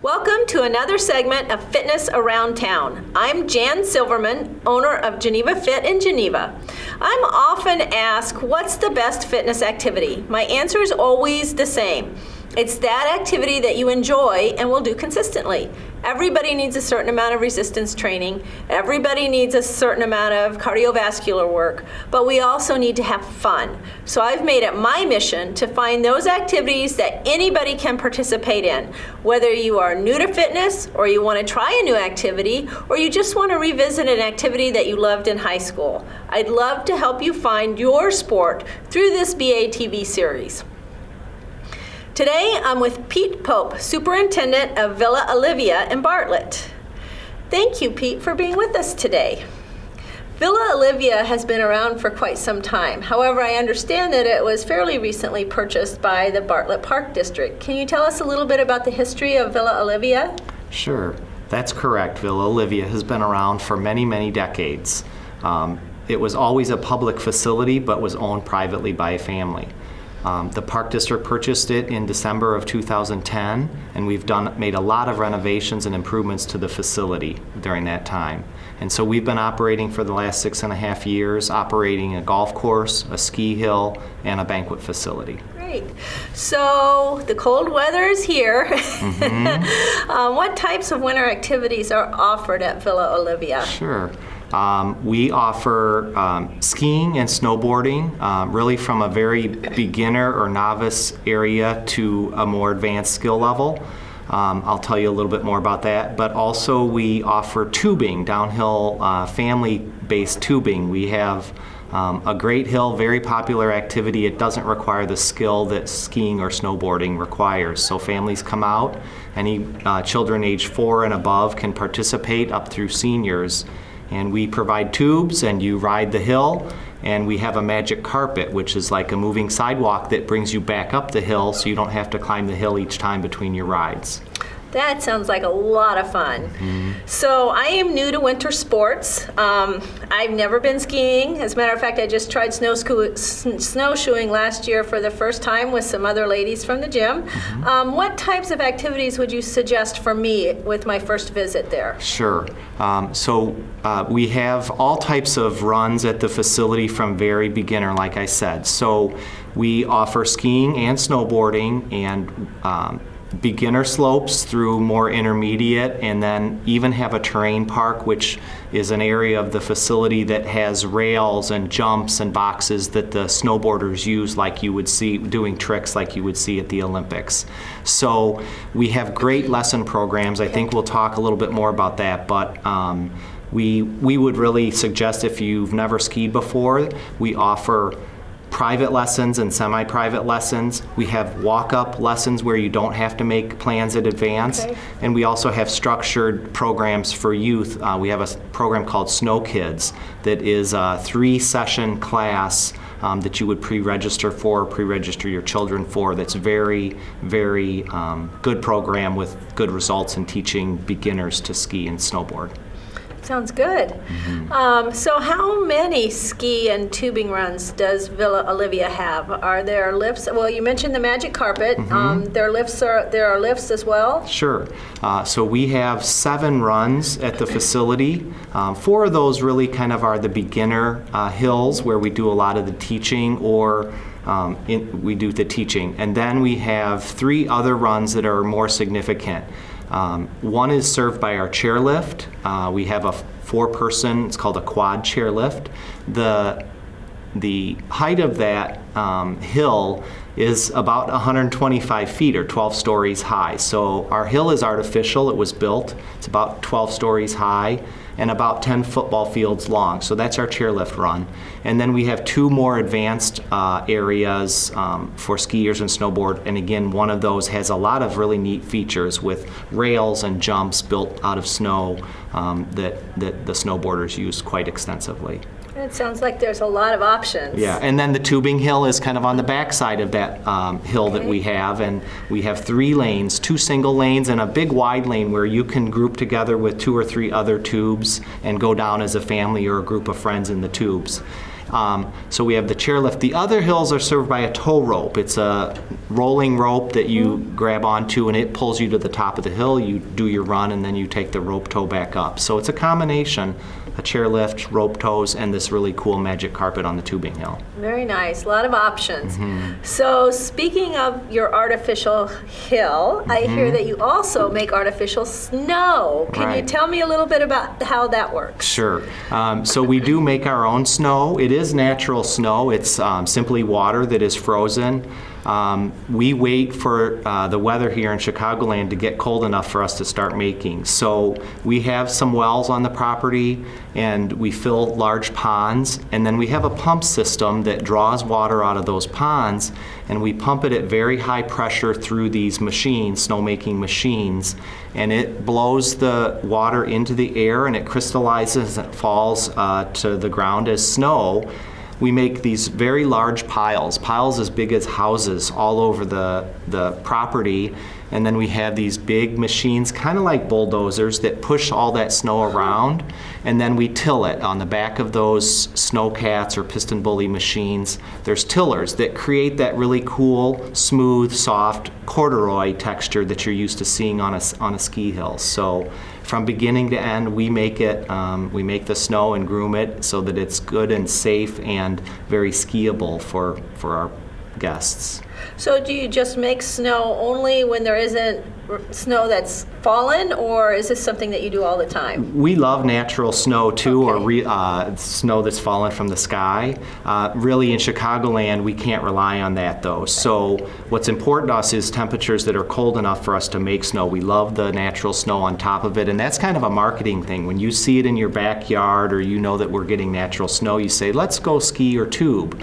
Welcome to another segment of Fitness Around Town. I'm Jan Silverman, owner of Geneva Fit in Geneva. I'm often asked, what's the best fitness activity? My answer is always the same. It's that activity that you enjoy and will do consistently. Everybody needs a certain amount of resistance training. Everybody needs a certain amount of cardiovascular work, but we also need to have fun. So I've made it my mission to find those activities that anybody can participate in, whether you are new to fitness or you want to try a new activity or you just want to revisit an activity that you loved in high school. I'd love to help you find your sport through this BATV series. Today, I'm with Pete Pope, Superintendent of Villa Olivia in Bartlett. Thank you, Pete, for being with us today. Villa Olivia has been around for quite some time. However, I understand that it was fairly recently purchased by the Bartlett Park District. Can you tell us a little bit about the history of Villa Olivia? Sure, that's correct. Villa Olivia has been around for many, many decades. It was always a public facility, but was owned privately by a family. The Park District purchased it in December of 2010, and we've made a lot of renovations and improvements to the facility during that time. And so we've been operating for the last 6.5 years, operating a golf course, a ski hill, and a banquet facility. Great. So the cold weather is here. Mm-hmm. What types of winter activities are offered at Villa Olivia? Sure. We offer skiing and snowboarding, really from a very beginner or novice area to a more advanced skill level. I'll tell you a little bit more about that. But also we offer tubing, downhill family-based tubing. We have a great hill, very popular activity. It doesn't require the skill that skiing or snowboarding requires. So families come out, any children age 4 and above can participate up through seniors. And we provide tubes and you ride the hill, and we have a magic carpet, which is like a moving sidewalk that brings you back up the hill so you don't have to climb the hill each time between your rides. That sounds like a lot of fun. Mm-hmm. So I am new to winter sports. I've never been skiing. As a matter of fact, I just tried snowshoeing last year for the first time with some other ladies from the gym. Mm-hmm. What types of activities would you suggest for me with my first visit there? Sure. We have all types of runs at the facility from very beginner, like I said. So we offer skiing and snowboarding and beginner slopes through more intermediate, and then even have a terrain park, which is an area of the facility that has rails and jumps and boxes that the snowboarders use, like you would see doing tricks like you would see at the Olympics. So we have great lesson programs. I think we'll talk a little bit more about that, but we would really suggest, if you've never skied before, we offer private lessons and semi-private lessons. We have walk-up lessons where you don't have to make plans in advance. Okay. And we also have structured programs for youth. We have a program called Snow Kids that is a 3-session class that you would pre-register your children for. That's very, very good program with good results in teaching beginners to ski and snowboard. Sounds good. Mm-hmm. So how many ski and tubing runs does Villa Olivia have? Are there lifts? Well, you mentioned the magic carpet. Mm-hmm. There are lifts as well? Sure. So we have 7 runs at the facility. 4 of those really kind of are the beginner hills where we do a lot of the teaching, or we do the teaching. And then we have 3 other runs that are more significant. One is served by our chairlift. We have a 4-person, it's called a quad chairlift. The height of that hill is about 125 feet or 12 stories high. So our hill is artificial. It was built. It's about 12 stories high and about 10 football fields long. So that's our chairlift run. And then we have 2 more advanced areas for skiers and snowboard. And again, one of those has a lot of really neat features with rails and jumps built out of snow that the snowboarders use quite extensively. It sounds like there's a lot of options. Yeah, and then the tubing hill is kind of on the back side of that hill that we have, and we have 3 lanes, 2 single lanes and a big wide lane where you can group together with 2 or 3 other tubes and go down as a family or a group of friends in the tubes. So we have the chairlift. The other hills are served by a tow rope. It's a rolling rope that you grab onto, and it pulls you to the top of the hill. You do your run, and then you take the rope tow back up. So it's a combination, a chairlift, rope tows, and this really cool magic carpet on the tubing hill. Very nice. A lot of options. So speaking of your artificial hill, I hear that you also make artificial snow. Can you Right. tell me a little bit about how that works? Sure. So we do make our own snow. It is natural snow. It's simply water that is frozen. We wait for the weather here in Chicagoland to get cold enough for us to start making. So we have some wells on the property, and we fill large ponds, and then we have a pump system that draws water out of those ponds, and we pump it at very high pressure through these machines, snow-making machines, and it blows the water into the air, and it crystallizes and falls to the ground as snow. We make these very large piles as big as houses all over the property, and then we have these big machines, kind of like bulldozers, that push all that snow around, and then we till it. On the back of those snowcats or piston bully machines, there's tillers that create that really cool, smooth, soft corduroy texture that you're used to seeing on a ski hill. So from beginning to end, we make it. We make the snow and groom it so that it's good and safe and very skiable for our guests. So do you just make snow only when there isn't snow that's fallen, or is this something that you do all the time? We love natural snow too, Okay. or snow that's fallen from the sky. Really, in Chicagoland, we can't rely on that though. So what's important to us is temperatures that are cold enough for us to make snow. We love the natural snow on top of it, and that's kind of a marketing thing. When you see it in your backyard, or you know that we're getting natural snow, you say, let's go ski or tube.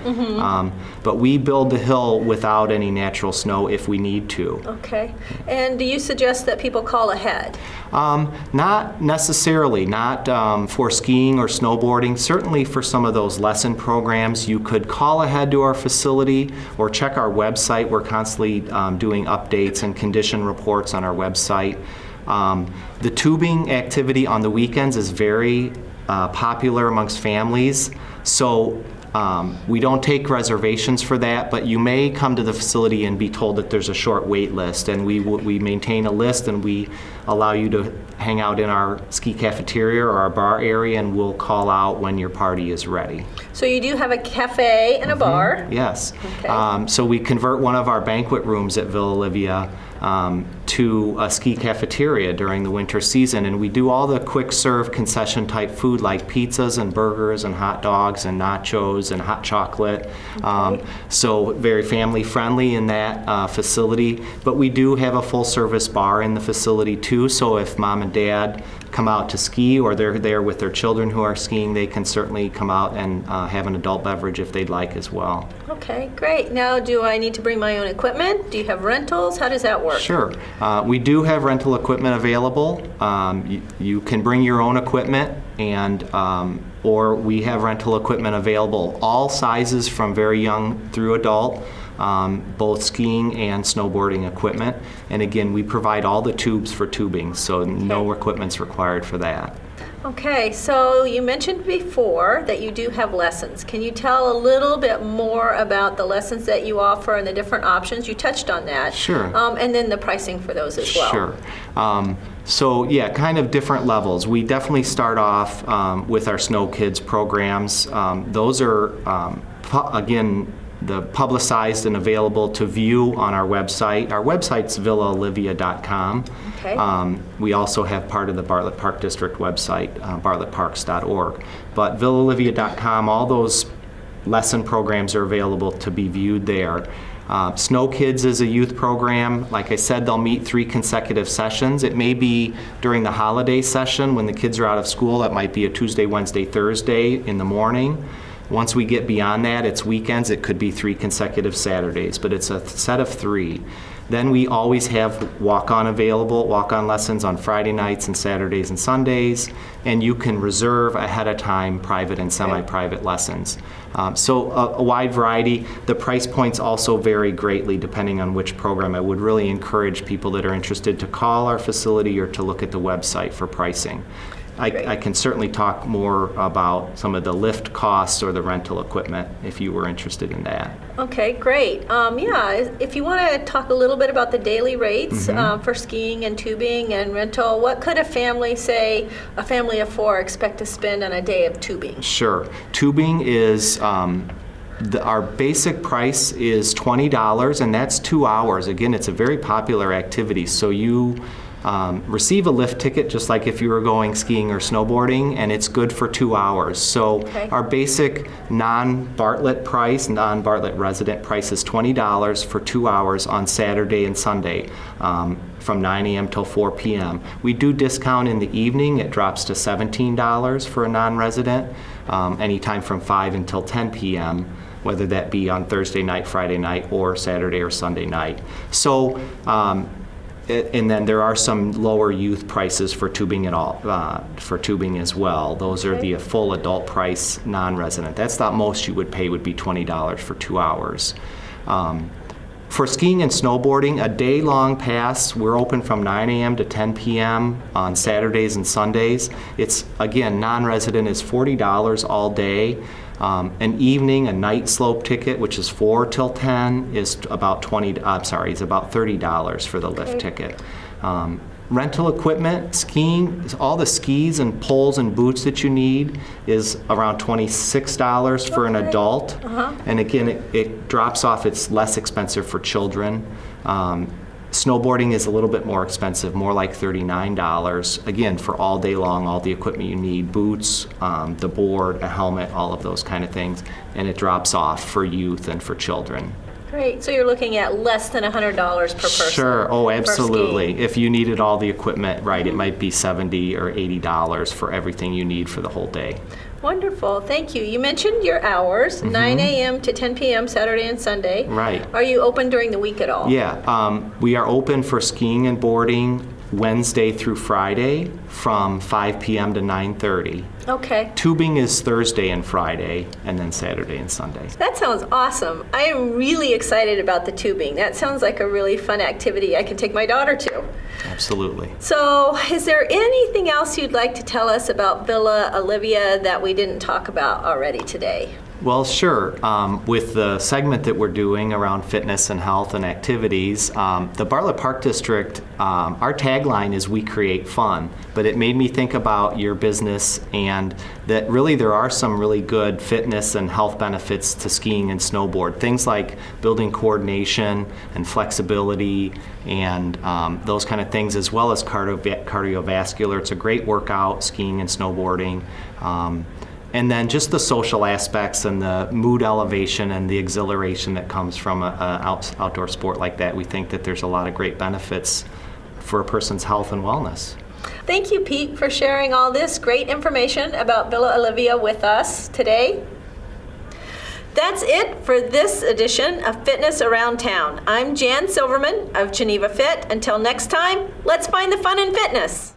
But we build the hill without any natural snow if we need to. Okay. And do you suggest that people call ahead? Not necessarily, not for skiing or snowboarding. Certainly for some of those lesson programs, you could call ahead to our facility or check our website. We're constantly doing updates and condition reports on our website. The tubing activity on the weekends is very popular amongst families. So we don't take reservations for that, but you may come to the facility and be told that there's a short wait list, and we maintain a list, and we allow you to hang out in our ski cafeteria or our bar area, and we'll call out when your party is ready. So you do have a cafe and a bar. Yes. Okay. So we convert one of our banquet rooms at Villa Olivia to a ski cafeteria during the winter season, and we do all the quick serve concession type food like pizzas and burgers and hot dogs and nachos and hot chocolate. So very family friendly in that facility, but we do have a full service bar in the facility too, so if mom and dad come out to ski or they're there with their children who are skiing, they can certainly come out and have an adult beverage if they'd like as well. Okay, great. Now, do I need to bring my own equipment? Do you have rentals? How does that work? Sure. We do have rental equipment available. You can bring your own equipment, and or we have rental equipment available, all sizes from very young through adult, both skiing and snowboarding equipment. And again, we provide all the tubes for tubing, so no equipment's required for that. Okay, so you mentioned before that you do have lessons. Can you tell a little bit more about the lessons that you offer and the different options? You touched on that. Sure. And then the pricing for those as well. Sure. So yeah, kind of different levels. We definitely start off with our Snow Kids programs. Those are, again, publicized and available to view on our website. Our website's villaolivia.com. Okay. We also have part of the Bartlett Park District website, bartlettparks.org. But villaolivia.com, all those lesson programs are available to be viewed there. Snow Kids is a youth program. Like I said, they'll meet 3 consecutive sessions. It may be during the holiday session when the kids are out of school. That might be a Tuesday, Wednesday, Thursday in the morning. Once we get beyond that, it's weekends. It could be 3 consecutive Saturdays, but it's a set of 3. Then we always have walk-on available, walk-on lessons on Friday nights and Saturdays and Sundays, and you can reserve ahead of time private and semi-private lessons. So a wide variety. The price points also vary greatly depending on which program. I would really encourage people that are interested to call our facility or to look at the website for pricing. I can certainly talk more about some of the lift costs or the rental equipment if you were interested in that. Okay, great. Yeah, if you want to talk a little bit about the daily rates for skiing and tubing and rental, what could a family, say a family of 4, expect to spend on a day of tubing? Sure. Tubing is, our basic price is $20, and that's 2 hours. Again, it's a very popular activity, so you receive a lift ticket just like if you were going skiing or snowboarding, and it's good for 2 hours. So our basic non-Bartlett price, non-Bartlett resident price is $20 for 2 hours on Saturday and Sunday from 9 a.m. till 4 p.m. We do discount in the evening. It drops to $17 for a non-resident, anytime from 5 until 10 p.m., whether that be on Thursday night, Friday night, or Saturday or Sunday night. So, and then there are some lower youth prices for tubing for tubing as well. Those are the full adult price non-resident. That's the most you would pay, would be $20 for 2 hours. For skiing and snowboarding, a day-long pass, we're open from 9 a.m. to 10 p.m. on Saturdays and Sundays. It's, again, non-resident is $40 all day. An evening, a night slope ticket, which is 4 till 10, is about $30 for the lift ticket. Rental equipment, skiing, all the skis and poles and boots that you need is around $26 for an adult. And again, it drops off, it's less expensive for children. Snowboarding is a little bit more expensive, more like $39. Again, for all day long, all the equipment you need, boots, the board, a helmet, all of those kind of things. And it drops off for youth and for children. Great. So you're looking at less than $100 per person. Sure. Oh, absolutely. If you needed all the equipment, right, it might be $70 or $80 for everything you need for the whole day. Wonderful. Thank you. You mentioned your hours, 9 a.m. to 10 p.m. Saturday and Sunday. Right. Are you open during the week at all? Yeah. We are open for skiing and boarding Wednesday through Friday from 5 p.m. to 9:30. Okay. Tubing is Thursday and Friday, and then Saturday and Sunday. That sounds awesome. I am really excited about the tubing. That sounds like a really fun activity I can take my daughter to. Absolutely. So, is there anything else you'd like to tell us about Villa Olivia that we didn't talk about already today? Well, sure. With the segment that we're doing around fitness and health and activities, the Bartlett Park District, our tagline is "We create fun," but it made me think about your business and that really there are some really good fitness and health benefits to skiing and snowboard. Things like building coordination and flexibility and those kind of things, as well as cardiovascular. It's a great workout, skiing and snowboarding. And then just the social aspects and the mood elevation and the exhilaration that comes from an outdoor sport like that. We think that there's a lot of great benefits for a person's health and wellness. Thank you, Pete, for sharing all this great information about Villa Olivia with us today. That's it for this edition of Fitness Around Town. I'm Jan Silverman of Geneva Fit. Until next time, let's find the fun in fitness.